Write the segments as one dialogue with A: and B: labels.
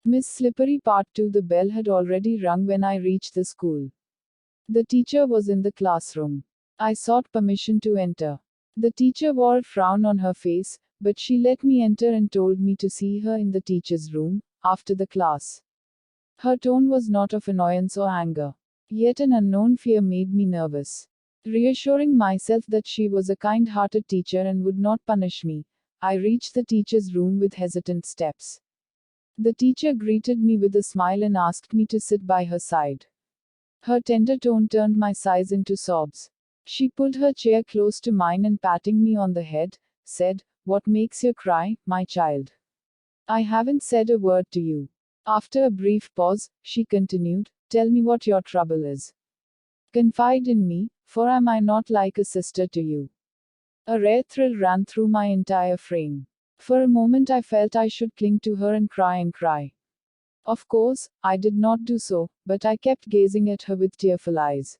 A: Miss Slippery Part 2. The bell had already rung when I reached the school. The teacher was in the classroom. I sought permission to enter. The teacher wore a frown on her face, but she let me enter and told me to see her in the teacher's room, after the class. Her tone was not of annoyance or anger. Yet an unknown fear made me nervous. Reassuring myself that she was a kind-hearted teacher and would not punish me, I reached the teacher's room with hesitant steps. The teacher greeted me with a smile and asked me to sit by her side. Her tender tone turned my sighs into sobs. She pulled her chair close to mine and patting me on the head, said, "What makes you cry, my child? I haven't said a word to you." After a brief pause, she continued, "Tell me what your trouble is. Confide in me, for am I not like a sister to you?" A rare thrill ran through my entire frame. For a moment I felt I should cling to her and cry and cry. Of course, I did not do so, but I kept gazing at her with tearful eyes.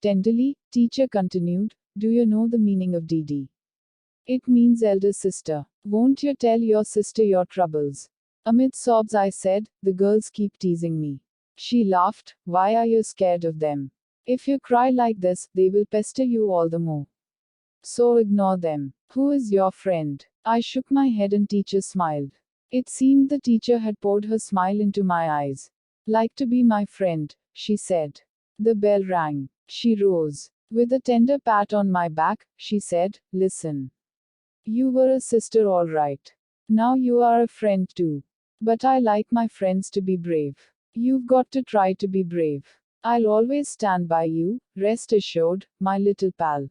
A: Tenderly, teacher continued, "Do you know the meaning of DD? It means elder sister. Won't you tell your sister your troubles?" Amid sobs I said, "The girls keep teasing me." She laughed, "Why are you scared of them? If you cry like this, they will pester you all the more. So ignore them. Who is your friend?" I shook my head and teacher smiled. It seemed the teacher had poured her smile into my eyes. "Like to be my friend," she said. The bell rang. She rose. With a tender pat on my back, she said, "Listen. You were a sister all right. Now you are a friend too. But I like my friends to be brave. You've got to try to be brave. I'll always stand by you, rest assured, my little pal.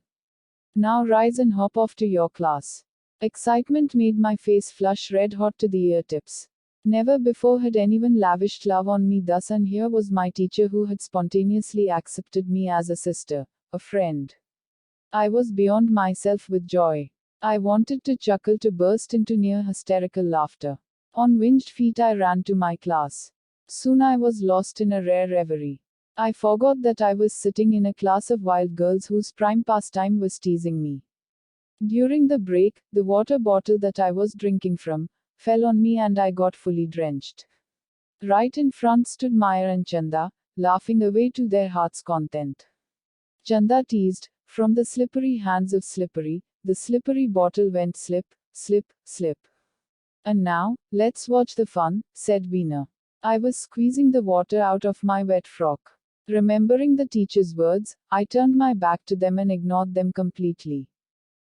A: Now rise and hop off to your class." Excitement made my face flush red hot to the ear tips. Never before had anyone lavished love on me thus, and here was my teacher who had spontaneously accepted me as a sister, a friend. I was beyond myself with joy. I wanted to chuckle to burst into near hysterical laughter. On winged feet I ran to my class. Soon I was lost in a rare reverie. I forgot that I was sitting in a class of wild girls whose prime pastime was teasing me. During the break, the water bottle that I was drinking from fell on me and I got fully drenched. Right in front stood Maya and Chanda, laughing away to their heart's content. Chanda teased, "From the slippery hands of Slippery, the slippery bottle went slip, slip, slip. And now, let's watch the fun," said Veena. I was squeezing the water out of my wet frock. Remembering the teacher's words, I turned my back to them and ignored them completely.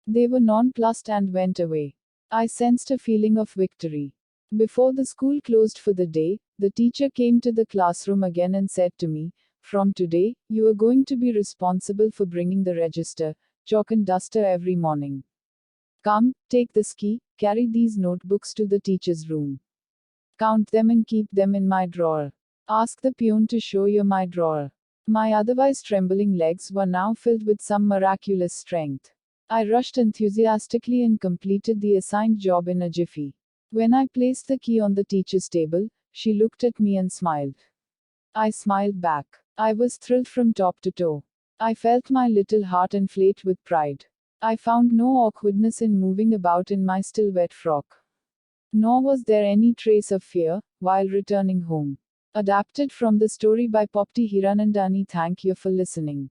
A: They were nonplussed and went away. I sensed a feeling of victory. Before the school closed for the day, the teacher came to the classroom again and said to me, "From today, you are going to be responsible for bringing the register, chalk and duster every morning. Come, take this key, carry these notebooks to the teacher's room. Count them and keep them in my drawer. Ask the peon to show you my drawer." My otherwise trembling legs were now filled with some miraculous strength. I rushed enthusiastically and completed the assigned job in a jiffy. When I placed the key on the teacher's table, she looked at me and smiled. I smiled back. I was thrilled from top to toe. I felt my little heart inflate with pride. I found no awkwardness in moving about in my still wet frock. Nor was there any trace of fear while returning home. Adapted from the story by Popti Hiranandani. Thank you for listening.